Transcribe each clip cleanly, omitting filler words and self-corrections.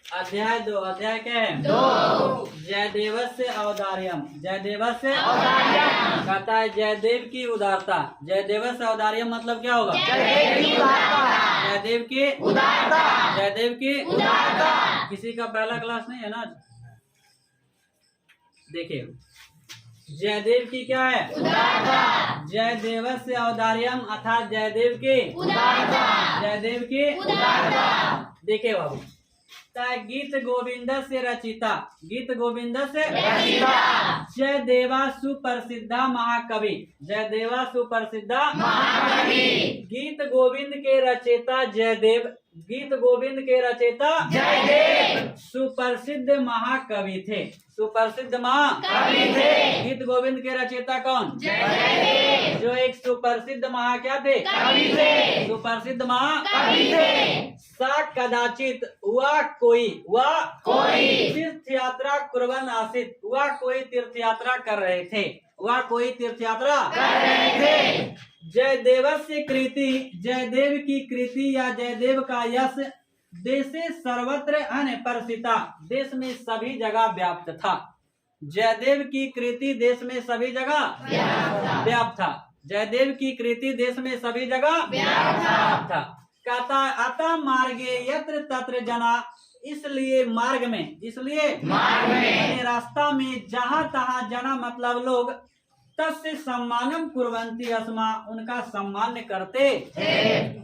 अध्याय 2। अध्याय क्या है? 2। जयदेवस्य औदार्यम। जयदेवस्य औदार्यम कहता है जयदेव की उदारता। जयदेवस्य औदार्यम मतलब क्या होगा? जयदेव की उदारता। जयदेव की उदारता। जयदेव की उदारता। किसी का पहला क्लास नहीं है ना? देखिए जयदेव की क्या है? उदारता। जयदेवस्य औदार्यम अर्थात जयदेव की उदारता। जयदेव की उदारता। देखिए बाबू गीत गोविंद से रचिता। गीत गोविंद से रचिता। जयदेवा सुप्रसिद्धा महाकवि। जयदेवा सुप्रसिद्धा महाकवि। गीत गोविंद के रचयिता जयदेव। गीत गोविंद के रचयिता जयदेव सुप्रसिद्ध महाकवि थे। सुप्रसिद्ध महाकवि थे। गीत गोविंद के रचयिता कौन? जयदेव जो एक सुप्रसिद्ध महा क्या थे? कवि थे। सुप्रसिद्ध महाकवि कवि थे। सा कदाचित वह कोई तीर्थ यात्रा कुर्बन आसित। वह कोई तीर्थ यात्रा कर रहे थे। वह कोई तीर्थ यात्रा कर रहे थे। जयदेवस्य कृति। जयदेव की कृति या जयदेव का यश देशे सर्वत्र प्रसिद्धा। देश में सभी जगह व्याप्त था। जयदेव की कृति देश में सभी जगह व्याप्त था। जयदेव की कृति देश में सभी जगह व्याप्त था। कहता अतः मार्गे यत्र तत्र जना। इसलिए मार्ग में यानी रास्ता में जहाँ तहाँ जना मतलब लोग तस्य सम्मानम कुर्वन्ति अस्मा उनका सम्मान करते थे।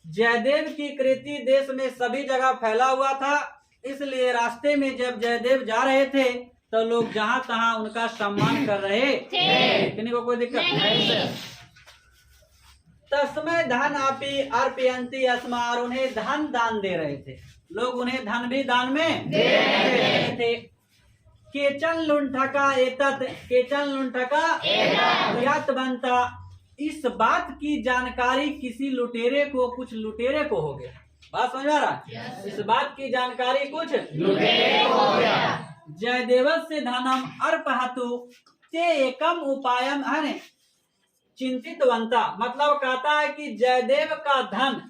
जयदेव की कृति देश में सभी जगह फैला हुआ था। इसलिए रास्ते में जब जयदेव जा रहे थे तो लोग जहाँ तहाँ उनका सम्मान कर रहे थे। किसी को कोई दिक्कत नहीं। तस्मय धन अपि अर्पयन्ति अस्मा और उन्हें धन दान दे रहे थे। लोग उन्हें धन भी दान में दे रहे थे। केचन लुंठका एतत्। केचन लुंठका यत बनता। इस बात की जानकारी किसी लुटेरे को कुछ लुटेरे को हो गया। बात समझ आ रहा? इस बात की जानकारी कुछ लुटेरे को हो गया। जयदेवस्य धनम अर्पहतु ते एकम उपायम है चिंतित बनता मतलब कहता है कि जयदेव का धन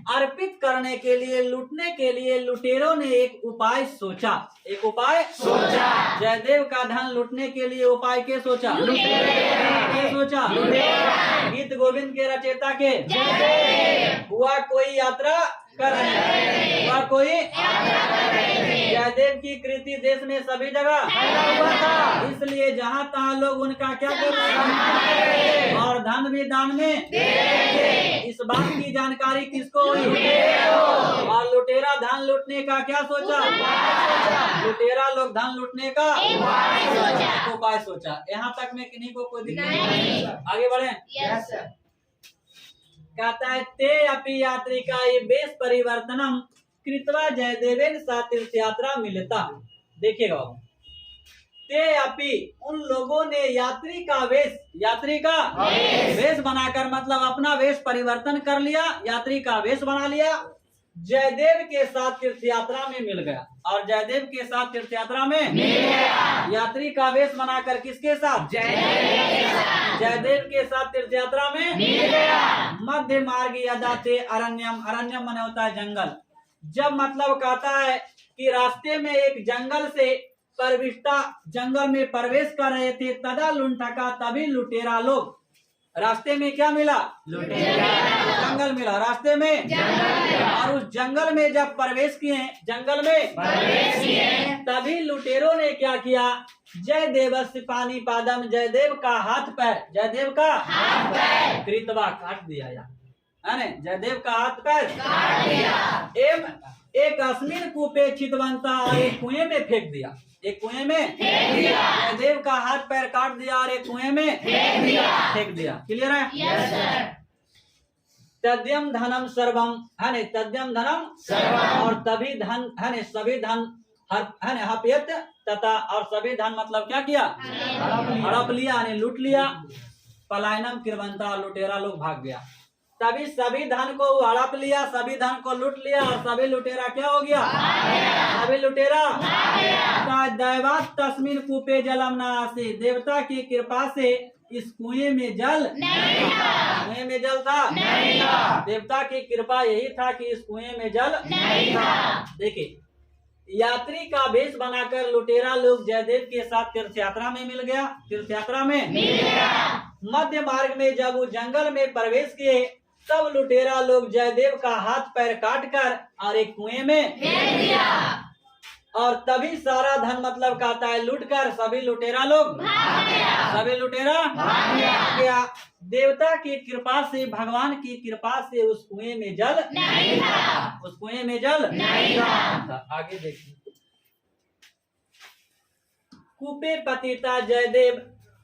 अर्पित करने के लिए लूटने के लिए लुटेरों ने एक उपाय सोचा। एक उपाय सोचा। जयदेव का धन लूटने के लिए उपाय के सोचा? के सोचा? गीत गोविंद के रचयिता के हुआ कोई यात्रा कर रहे थे। हुआ कोई जयदेव की कृति देश में सभी जगह फैला हुआ था। इसलिए जहाँ तहाँ लोग उनका क्या कर रहे और धन भी दान में दे रहे थे। इस बात की जानकारी किसको हुई? और लुटेरा धन लूटने का क्या सोचा? लुटेरा लोग धन लूटने का उपाय सोचा। यहाँ तक में किन्हीं को कोई दिक्कत नहीं। आगे बढ़े। कहता है ते अपि यात्रिका ये वेश परिवर्तनम कृत्वा जयदेवेन सा तीर्थ यात्रा मिलता। देखिएगा ते अपि उन लोगों ने यात्री का वेश बनाकर मतलब अपना वेश परिवर्तन कर लिया। यात्री का वेश बना लिया। जयदेव के साथ तीर्थ यात्रा में मिल गया। और जयदेव के साथ तीर्थ यात्रा में मिल गया। यात्री का वेश बनाकर किसके साथ? जयदेव के साथ तीर्थ यात्रा में मिल गया। मध्य मार्ग यदाते अरण्यम। अरण्यम माने होता है जंगल। जब मतलब कहता है कि रास्ते में एक जंगल से प्रविष्टा जंगल में प्रवेश कर रहे थे तदा लुंठका तभी लुटेरा लोग। रास्ते में क्या मिला? लुटेरा जंगल मिला रास्ते में और उस जंगल में जब प्रवेश किए तभी लुटेरों ने क्या किया? जयदेवस्य पानी पादम जयदेव का हाथ पैर कृतवा काट दिया है जयदेव का हाथ पैर काट दिया। एक अस्मिन कूपे छितवंता और एक कुएं में फेंक दिया। एक कुएं में जयदेव का हाथ पैर काट दिया और एक कुएं में फेंक दिया। क्लियर है? Yes sir. तद्यम धनम सर्वम है तद्यम धनम और तभी धन है सभी धन हपियत तथा और सभी धन मतलब क्या किया? हड़प लिया यानी लूट लिया। पलायनम किरवंता लुटेरा लोग भाग गया। तभी सभी धन को हड़प लिया, सभी धन को लूट लिया और सभी लुटेरा क्या हो गया? सभी लुटेरा दैवात तस्मिन कूपे जलम न आसी। देवता की कृपा से इस कुएं में जल नहीं था। कुएं में जल था नहीं था। देवता की कृपा यही था कि इस कुएं में जल नहीं था। देखिए, यात्री का वेश बनाकर लुटेरा लोग जयदेव के साथ तीर्थ यात्रा में मिल गया। तीर्थ यात्रा में मिल गया। मध्य मार्ग में जब वो जंगल में प्रवेश किए तब लुटेरा लोग जयदेव का हाथ पैर काट कर और एक कुएं में फेंक दिया। और तभी सारा धन मतलब कहता है लूट कर सभी लुटेरा लोग भाग गया। सभी लुटेरा भाग गया। देवता की कृपा से, भगवान की कृपा से उस कुएं में जल नहीं था। उस कुएं में जल नहीं था। आगे देखिए, कूपे पतिता जयदेव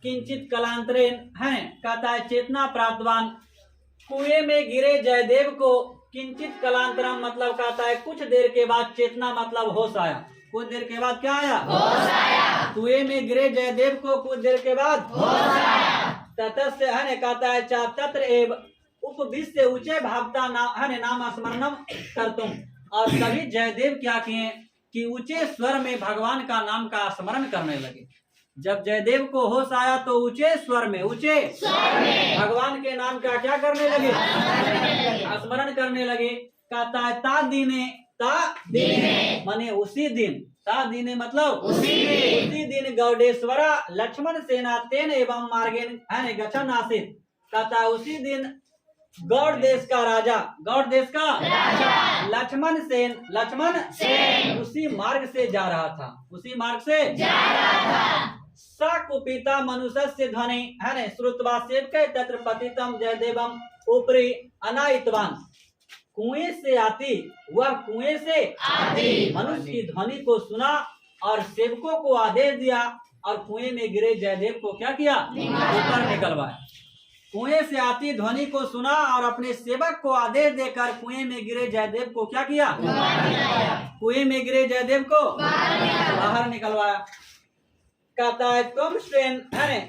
किंचित कलांतरेन है कहता है चेतना प्राप्तवान। कुएं में गिरे जयदेव को किंचित कलांतरम मतलब कहता है कुछ देर के बाद चेतना मतलब होश आया। कुछ देर के बाद क्या आया? होश आया। कुएं में गिरे जयदेव को कुछ देर के बाद होश आया। ततस्य है कहता है चा तत्र एव उपविष्ट से ऊंचे भावता नाम स्मरणम कर तुम। और तभी जयदेव क्या किए कि ऊंचे स्वर में भगवान का नाम का स्मरण करने लगे। जब जयदेव को होश आया तो ऊंचे स्वर में भगवान के नाम का क्या करने लगे? स्मरण करने लगे। कहता है ता दीने माने उसी दिन, ता दीने मतलब उसी दिन गौडेश्वरा लक्ष्मण सेना तेन एवं मार्गेन गच्छन आसित। कहता है उसी दिन गौड़ देश का राजा, गौड़ देश का लक्ष्मण सेन उसी मार्ग से जा रहा था, उसी मार्ग से जा रहा था। सा कुपिता मनुष्य से ध्वनि है श्रुतवा सेवके तत्र पतितम जयदेवम ऊपरी अनायतवान। कुएं से आती, वह कुएं से मनुष्य की ध्वनि को सुना और सेवकों को आदेश दिया और कुएं में गिरे जयदेव को क्या किया? ऊपर निकलवाया। कुएं से आती ध्वनि को सुना और अपने सेवक को आदेश देकर कुएं में गिरे जयदेव को क्या किया? कुएं में गिरे जयदेव को बाहर निकलवाया। कहता है तुम श्रेण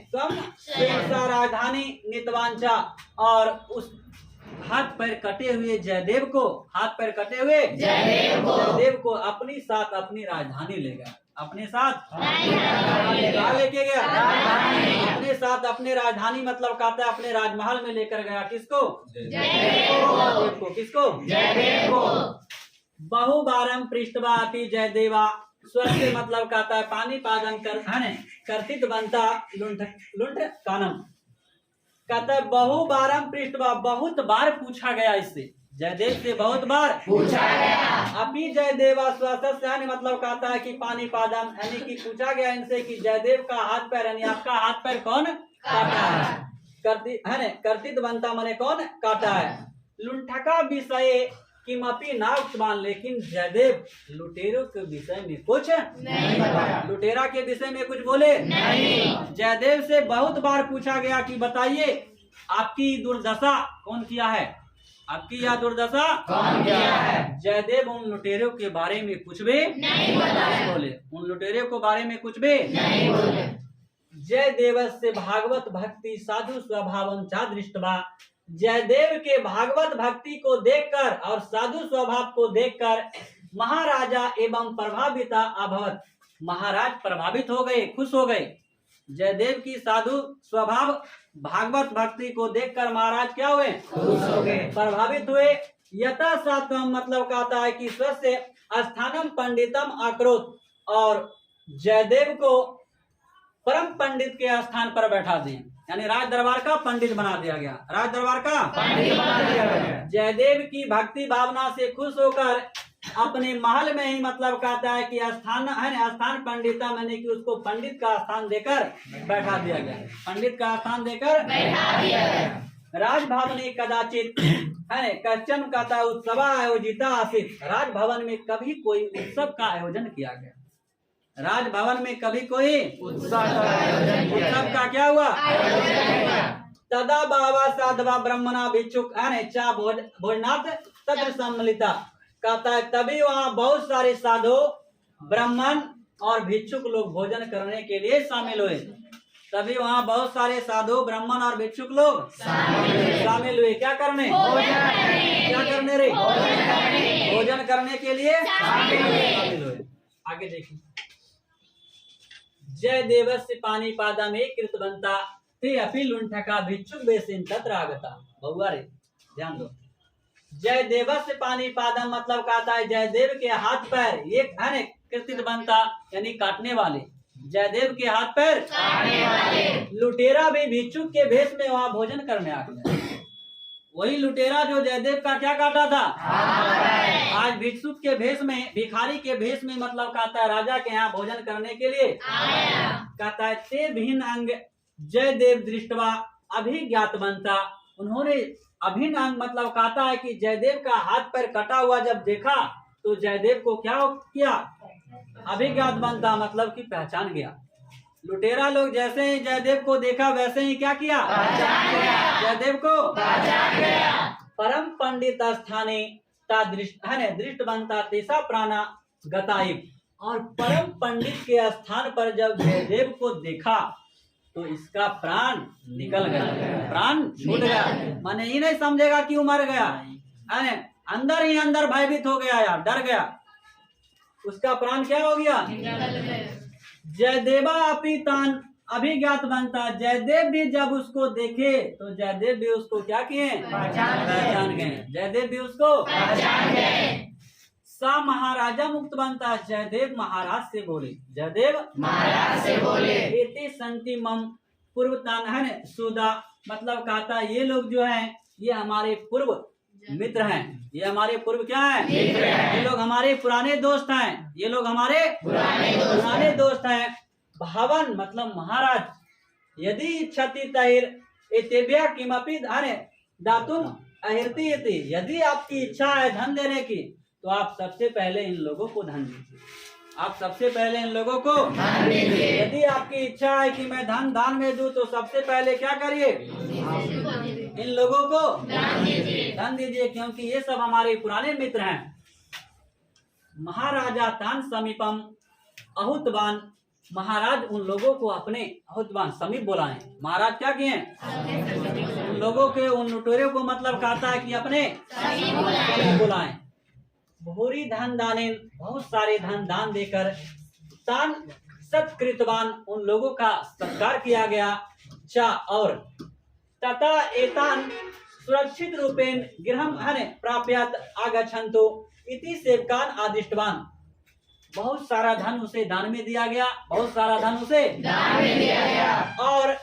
सा राजधानी नितवांचा। और उस हाथ पैर कटे हुए जयदेव को जयदेव को अपनी साथ अपनी राजधानी ले गया। अपने साथ लेके गया अपने साथ अपने राजधानी मतलब कहता है अपने राजमहल में लेकर गया। किसको? जयदेव को। किसको? जयदेव को। बहुबारम पृष्ठवाती जयदेवा स्वर से मतलब कहता है पानी पादन कर्तित बनता लुंठ कानम। कहता है बहुबारम पृष्ठवा, बहुत बार पूछा गया इससे, जयदेव से बहुत बार पूछा गया। अभी जयदेवा स्वस्य मतलब कहता है कि पानी पादम यानी कि पूछा गया इनसे कि जयदेव का हाथ पैर यानी आपका हाथ पैर कौन काटा है? कर्तित बनता माने कौन काटा है। लुंठका विषय किमपि नाउक्तवान, लेकिन जयदेव लुटेरों के विषय में कुछ नहीं बताया। लुटेरा के विषय में कुछ बोले नहीं। जयदेव से बहुत बार पूछा गया कि बताइए आपकी दुर्दशा कौन किया है? आपकी यह दुर्दशा कौन किया है? जयदेव उन लुटेरों के बारे में कुछ भी नहीं बोले। उन लुटेरों के बारे में कुछ भी नहीं बोले। जयदेव से भागवत भक्ति साधु स्वभाव चा दृष्टवा। जयदेव के भागवत भक्ति को देखकर और साधु स्वभाव को देखकर महाराजा एवं प्रभाविता अभवत। महाराज प्रभावित हो गए, खुश हो गए। जयदेव की साधु स्वभाव भागवत भक्ति को देखकर महाराज क्या हुए? खुश हो गए, प्रभावित हुए। यथा सात्वम मतलब कहता है कि स्वस्य स्थानम पंडितम आक्रोत। और जयदेव को परम पंडित के स्थान पर बैठा दिए, यानी राज दरबार का पंडित बना दिया गया। राज दरबार का पंडित बना दिया गया। जयदेव की भक्ति भावना से खुश होकर अपने महल में ही मतलब कहता है कि स्थान पंडिता मैंने कि उसको पंडित का स्थान देकर बैठा दिया गया। पंडित का स्थान देकर बैठा दिया गया। राजभवन में कदाचित कश्चन कहता उत्सव आयोजिता आसित। राजभवन में कभी कोई उत्सव का आयोजन किया गया। राजभवन में कभी कोई उत्सव का क्या हुआ? तदा बाबा साधवा ब्रह्मणा भिक्षुक चा भोजनाथ तत्र सम्मिलिता। कहता है तभी वहाँ बहुत सारे साधु ब्राह्मण और भिक्षुक लोग भोजन करने के लिए शामिल हुए। तभी वहाँ बहुत सारे साधु ब्राह्मण और भिक्षुक लोग शामिल हुए। क्या करने? क्या करने रे? भोजन करने के लिए शामिल हुए। आगे देखिए। जयदेव से पानी पादा में कृत बनता ते अपि लुंठका भिक्षुक बेसिन तत्र आगता। बहुआ रे ध्यान दो। जयदेवस्य पानी पादम मतलब कहता है जयदेव के हाथ पैर एक है कृतित बनता यानी काटने वाले। जयदेव के हाथ पैर काटने वाले। लुटेरा भी भिक्षुक के भेष में वहां भोजन करने आ गया। वही लुटेरा जो जयदेव का क्या काटा था, आज भिक्षुक के भेष में, भिखारी के भेष में मतलब कहता है राजा के यहाँ भोजन करने के लिए आया। कहता है ते भिन्न अंग जयदेव दृष्टवा अभिज्ञात बनता। उन्होंने अभिन्न अंग मतलब कहता है कि जयदेव का हाथ पैर कटा हुआ जब देखा तो जयदेव को क्या किया, अभिज्ञात बनता मतलब कि पहचान गया। लुटेरा लोग जैसे ही जयदेव को देखा वैसे ही क्या किया, पहचान गया। जयदेव को पहचान गया। परम पंडित स्थाने ता दृष्ट बनता तेसा प्राणा गताइब। और परम पंडित के स्थान पर जब जयदेव को देखा तो इसका प्राण निकल गया, प्राण छूट गया। माने ही नहीं समझेगा कि वो मर गया, अंदर ही अंदर भयभीत हो गया यार, डर गया, उसका प्राण क्या हो गया। जयदेवा अपितान अभिज्ञात बनता। जयदेव भी जब उसको देखे तो जयदेव भी उसको क्या किए, पहचान गए। जयदेव भी उसको पहचान गए। सा महाराजा मुक्त बनता। जयदेव महाराज से बोले, जयदेव महाराज से बोले। एते संति मम पूर्वतान है सुदा मतलब कहता ये लोग जो हैं ये हमारे पूर्व मित्र हैं, ये हमारे पूर्व क्या हैं, मित्र हैं। ये लोग हमारे पुराने दोस्त हैं, ये लोग हमारे पुराने दोस्त हैं। भवन मतलब महाराज यदि इच्छति तैर एतेभ्यः किमपि धन दातुम अहिर्ति इति। यदि आपकी इच्छा है धन देने की तो आप सबसे पहले इन लोगों को धन दीजिए, आप सबसे पहले इन लोगों को धन दीजिए। यदि आपकी इच्छा है कि मैं धन दान में दूं तो सबसे पहले क्या करिए, इन लोगों को धन दीजिए क्योंकि ये सब हमारे पुराने मित्र हैं। महाराजा तान समीपम अहुतवान। महाराज उन लोगों को अपने अहुतवान समीप बुलाएं। महाराज क्या किए, उन लोगों के, उन लुटेरों को मतलब कहता है कि अपने समीप बुलाएं। भूरी धन दाने बहुत सारे धन दान देकर तान सत्कृतवान उन लोगों का सत्कार किया गया। चा और तथा एतान सुरक्षित रूपेण गृहम प्राप्यात आगच्छन्तु इति सेवकान आदिष्टवान। बहुत सारा धन उसे दान में दिया गया, बहुत सारा धन उसे दान में दिया गया। और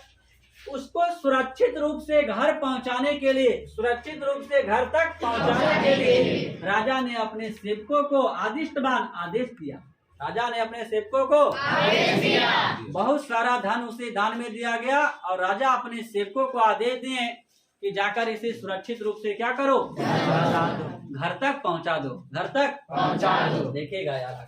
उसको सुरक्षित रूप से घर पहुंचाने के लिए, सुरक्षित रूप से घर तक पहुंचाने के लिए राजा ने अपने सेवकों को आदिष्टवान आदेश दिया। राजा ने अपने सेवकों को आदेश दिया। बहुत सारा धन उसे दान में दिया गया और राजा अपने सेवकों को आदेश दिए कि जाकर इसे सुरक्षित रूप से क्या करो, घर तक पहुंचा दो, घर तक पहुंचा दो। देखेगा यार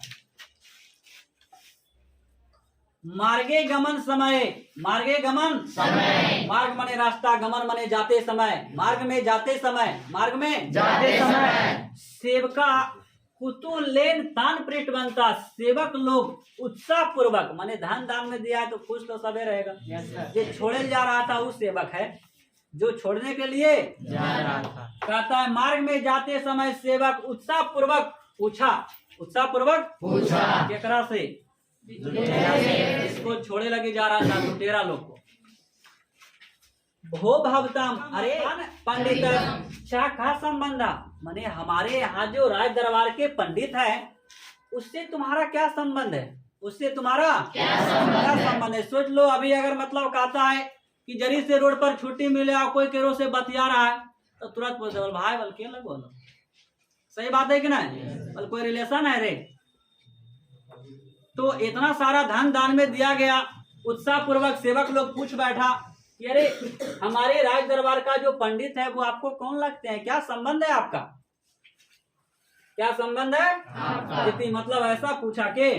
मार्गे गमन समय। मार्गे गमन समय। मार्ग मने रास्ता, गमन मने जाते समय, मार्ग में जाते समय, मार्ग में जाते समय। सेवका कुतूहलेन तान पृष्ठ बनता। सेवक लोग उत्साह पूर्वक, माने धन दान में दिया है तो खुश तो सबे रहेगा। जो छोड़े जा रहा था वो सेवक है, जो छोड़ने के लिए जा रहा था। कहता है मार्ग में जाते समय सेवक उत्साह पूर्वक पूछा, उत्साह पूर्वक पूछा। केकरा से, इसको छोड़े लगे जा रहा था लुटेरा लोग को। भो भवताम अरे पंडित क्या का संबंध, माने हमारे यहाँ जो राज दरबार के पंडित है उससे तुम्हारा क्या संबंध है, उससे तुम्हारा क्या संबंध है। सोच लो अभी अगर मतलब कहता है कि जरी से रोड पर छुट्टी मिले और कोई केरो से बतिया रहा है तो तुरंत बोल दो भाई बोल के लगो, सही बात है कि नहीं, बोल कोई रिलेशन है रे। तो इतना सारा धन दान में दिया गया, उत्साह पूर्वक सेवक लोग पूछ बैठा कि अरे हमारे राज दरबार का जो पंडित है वो आपको कौन लगते हैं, क्या संबंध है आपका, क्या संबंध है इति मतलब ऐसा पूछा के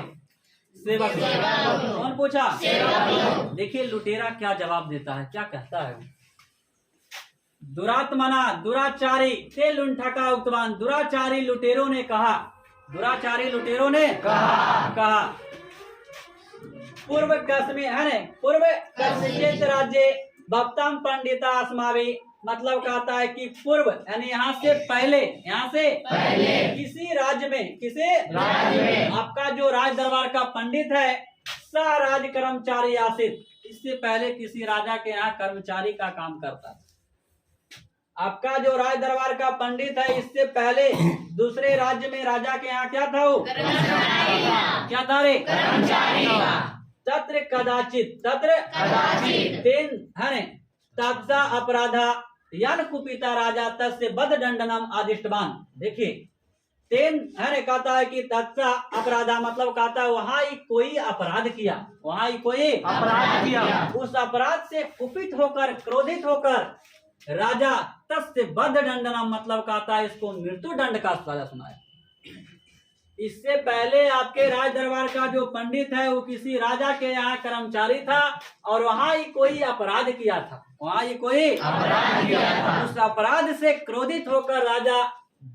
सेवक कौन पूछा, देखिए लुटेरा क्या जवाब देता है, क्या कहता है। दुरात्मना दुराचारी ते लुंठका उक्तवान। दुराचारी लुटेरों ने कहा, दुराचारी लुटेरों ने कहा पूर्व कस्मे है पूर्व कस्मिंचित राज्य भक्तम पंडिता अस्माभि मतलब कहता है कि पूर्व यानी यहाँ से पहले, यहाँ से किसी राज्य में, किसी राज्य में आपका जो राज दरबार का पंडित है सा राज कर्मचारी आसित इससे पहले किसी राजा के यहाँ कर्मचारी का काम करता था। आपका जो राज दरबार का पंडित है, इससे पहले दूसरे राज्य में राजा के यहाँ क्या था? वो क्या था रे? तत्र कदाचित तेन हने तत्सा अपराधा यन कुपिता राजा तस्य बद दंडनम आदिष्टवान। देखिए, तेन हने कहता है कि तत्सा अपराधा मतलब कहता है वहाँ ही कोई अपराध किया, वहाँ ही कोई अपराध किया। उस अपराध से कुपित होकर, क्रोधित होकर राजा तस्य बद दंडनम मतलब कहता है इसको मृत्यु दंड का सजा सुनाया। इससे पहले आपके राज दरबार का जो पंडित है वो किसी राजा के यहाँ कर्मचारी था और वहाँ ही कोई अपराध किया था, वहाँ ही कोई अपराध किया था। उस अपराध से क्रोधित होकर राजा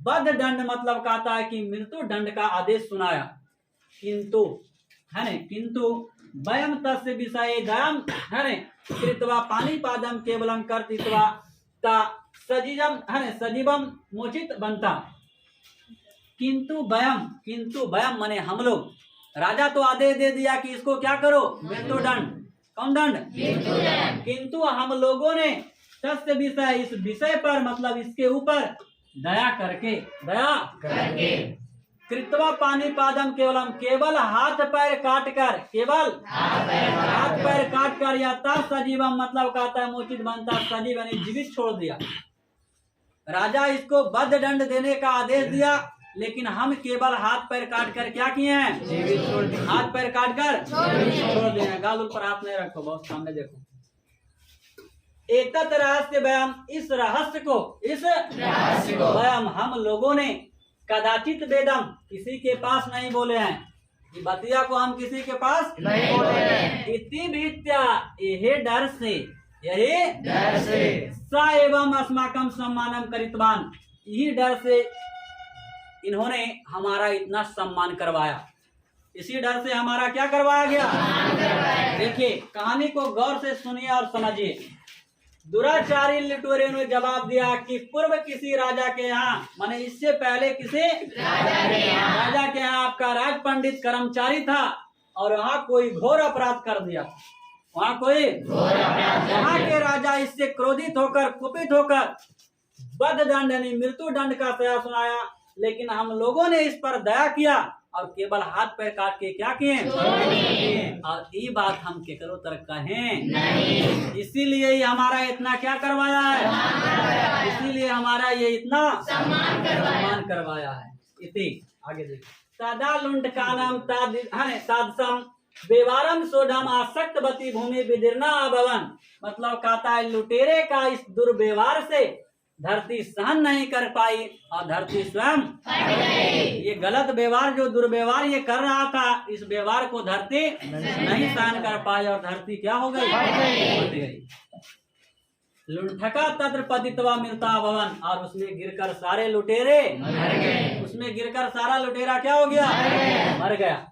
बद दंड मतलब कहता है कि मृत्यु दंड का आदेश सुनाया। किंतु है ने किंतु वयम तस्य विषये दयम है ने कृत्वा पानीपादम केवलम कर्तृत्वा ता सजीवम है ने सजीवम मोचित बनता। किंतु वयम माने हम लोग, राजा तो आदेश दे दिया कि इसको क्या करो, मृत्यु दंड। कौन दंड? किंतु हम लोगों ने तस्य विषय, इस विषय पर मतलब इसके ऊपर दया करके कृत्वा पानीपादम केवलम केवल हाथ पैर काट कर, केवल हाथ पैर काट कर या ता सजीवम मतलब कहता है मोचित बनता, सजीव यानी जीवित छोड़ दिया। राजा इसको बद दंड देने का आदेश दिया, लेकिन हम केवल हाथ पैर काट कर क्या किए हैं? जीवित छोड़ दिए। हाथ पैर काट कर छोड़ दिए हैं। गाल पर हाथ नहीं रखो, बहुत सामने देखो। एतत् रहस्य वयम, इस रहस्य को वयम हम लोगों ने कदाचित वेदम किसी के पास नहीं बोले हैं, ये बतिया को हम किसी के पास नहीं बोले हैं। इति भीत्या, यही डर से स एवं अस्माकम सम्मानम करितवान, यही डर से इन्होंने हमारा इतना सम्मान करवाया। इसी डर से हमारा क्या करवाया गया? देखिए, कहानी को गौर से सुनिए और समझिए। दुराचारी लिटोरे ने जवाब दिया कि पूर्व किसी राजा के यहाँ, माने इससे पहले किसी राजा के यहाँ आपका राज पंडित कर्मचारी था और वहाँ कोई घोर अपराध कर दिया। वहाँ के राजा इससे क्रोधित होकर, कुपित होकर बद दंड यानी मृत्यु दंड का सजा सुनाया, लेकिन हम लोगों ने इस पर दया किया और केवल हाथ पैर काट के क्या किए? और ये बात हम केकरो तरह कहें, इसीलिए ही हमारा इतना क्या करवाया है, इसीलिए हमारा ये इतना सम्मान करवाया है। इति आगे देखिए। तदा लुंडकानम तादसम व्यवहारम सोढ़म आसक्तवती भूमि विदीर्णा अभवन, मतलब कहता है लुटेरे का इस दुर्व्यवहार से धरती सहन नहीं कर पाई और धरती स्वयं ये गलत व्यवहार, जो दुर्व्यवहार ये कर रहा था, इस व्यवहार को धरती नहीं सहन कर पाई और धरती क्या हो गई? फट गई। लुंठका तत्र पतित्वा मृता भवन, और उसमें गिरकर सारे लुटेरे उसमें गिरकर सारा लुटेरा क्या हो गया? मर गया।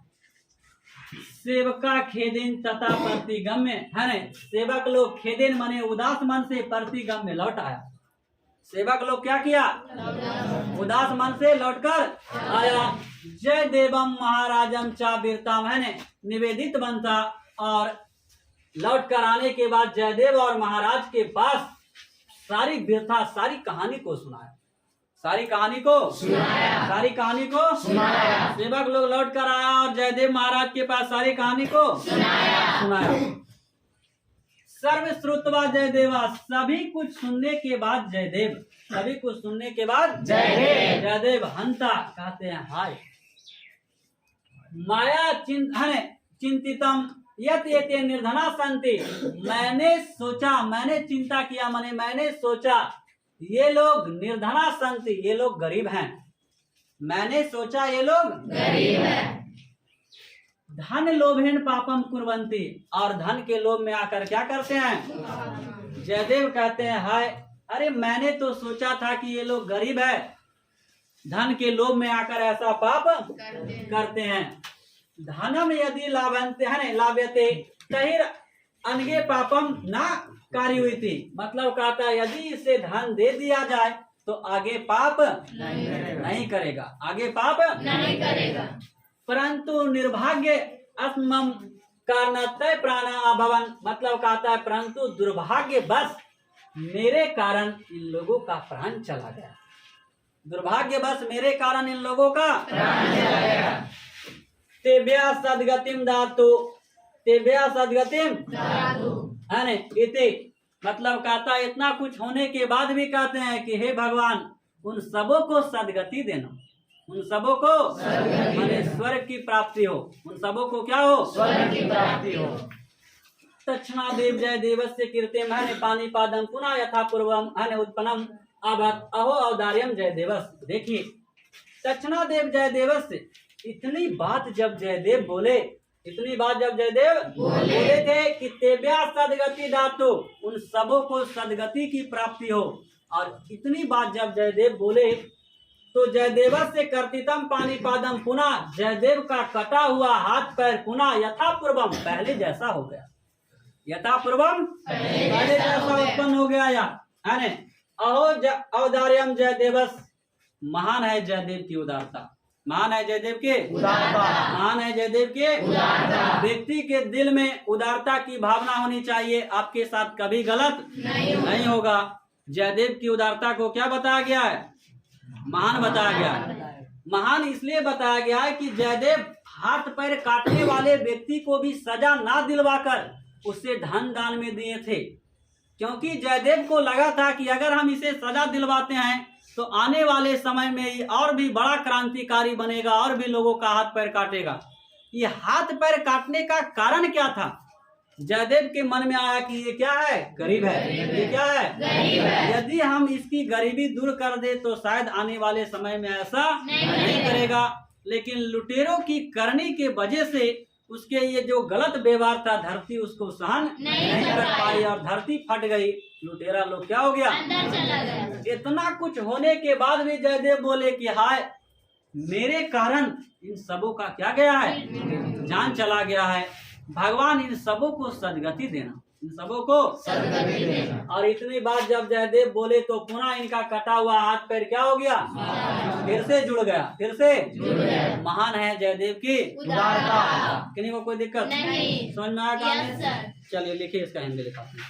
सेवका खेदिन तथा प्रतिगम्य है न, सेवक लोग खेदिन माने उदास मन से प्रतिगम्य लौट आया। सेवक लोग क्या किया? उदास मन से लौटकर आया। जय देवम महाराजम चा वीरताम है ने निवेदित बनता, और लौटकर आने के बाद जयदेव और महाराज के पास सारी वीरता, सारी कहानी को सुनाया। सारी कहानी को सुनाया। सेवक लोग लौट कर आया और जयदेव महाराज के पास सारी कहानी को सुनाया। सर्व श्रुतवा जयदेवा, सभी कुछ सुनने के बाद जयदेव हंता कहते हैं हाय। माया चिंतितम यत एते निर्धना संति, मैंने चिंता किया, मैंने सोचा ये लोग निर्धना संति, ये लोग गरीब हैं। मैंने सोचा ये लोग गरीब हैं। धन लोभेन पापम कुर्वन्ति, और धन के लोभ में आकर क्या करते हैं? जयदेव कहते हैं हाय, अरे मैंने तो सोचा था कि ये लोग गरीब है, धन के लोभ में आकर ऐसा पाप करते हैं। धनम यदि लाभ्यते तहिर अनगे पापम ना कार्य हुई थी, मतलब कहता है यदि इसे धन दे दिया जाए तो आगे पाप नहीं करेगा, परंतु निर्भाग्य अस्मम कारणतः प्राणा अभवन, मतलब कहता है परंतु दुर्भाग्य बस मेरे कारण इन लोगों का प्राण चला गया। दुर्भाग्य बस मेरे कारण इन लोगों का प्राण चला गया। तेभ्यः सद्गतिम दातु, तेभ्यः सद्गतिम दातु। है न, इति मतलब कहता है इतना कुछ होने के बाद भी कहते हैं कि हे भगवान उन सबों को सद्गति देना, उन सबों को माने स्वर्ग की प्राप्ति हो, उन सबों को क्या हो, स्वर्ग की प्राप्ति हो। तक्षणा देव जय देवस्य कीर्तिम है पानी पादम पुनः यथा पूर्वम है उत्पन्नम अभत अहो औदार्यम जय देवस। देखिए तक्षणा देव जय देवस्य, इतनी बात जब जयदेव बोले, इतनी बात जब जयदेव बोले थे कि तेभ्यः सद्गति दातु, उन सबों को सद्गति की प्राप्ति हो, और इतनी बात जब जयदेव बोले तो जयदेव से कर्तितम पानी पादम, पुनः जयदेव का कटा हुआ हाथ पैर पुनः यथा पूर्वम, पहले जैसा हो गया, यथा पूर्वम पहले जैसा उत्पन्न हो गया। या है न, अहो औदार्यम जयदेवस, महान है जयदेव की उदारता, महान है जयदेव के उदारता, महान है जयदेव के उदारता। व्यक्ति के दिल में उदारता की भावना होनी चाहिए, आपके साथ कभी गलत नहीं होगा। जयदेव की उदारता को क्या बताया गया है, महान बताया गया है। महान इसलिए बताया गया है कि जयदेव हाथ पैर काटने वाले व्यक्ति को भी सजा ना दिलवाकर उसे धन दान में दिए थे, क्योंकि जयदेव को लगा था कि अगर हम इसे सजा दिलवाते हैं तो आने वाले समय में ये और भी बड़ा क्रांतिकारी बनेगा और भी लोगों का हाथ पैर काटेगा। ये हाथ पैर काटने का कारण क्या था, जयदेव के मन में आया कि ये क्या है, गरीब है, ये क्या है, गरीब है। यदि हम इसकी गरीबी दूर कर दे तो शायद आने वाले समय में ऐसा नहीं करेगा। लेकिन लुटेरों की करनी के वजह से उसके ये जो गलत व्यवहार था, धरती उसको सहन नहीं कर पाई और धरती फट गई, लुटेरा लोग क्या हो गया, अंदर चला गया। इतना कुछ होने के बाद भी जयदेव बोले कि हाय मेरे कारण इन सबों का क्या गया है, जान चला गया है। भगवान इन सबों को सद्गति देना, इन सबों को सद्गति देना। और इतनी बात जब जयदेव बोले तो पुनः इनका कटा हुआ हाथ पैर क्या हो गया, फिर से जुड़ गया, फिर से जुड़ गया। महान है जयदेव की उदारता। किन्हीं को कोई दिक्कत नहीं। समझ में आया कहानी? Yes sir. चलिए लिखिए इसका हिंदी लिखाते हैं।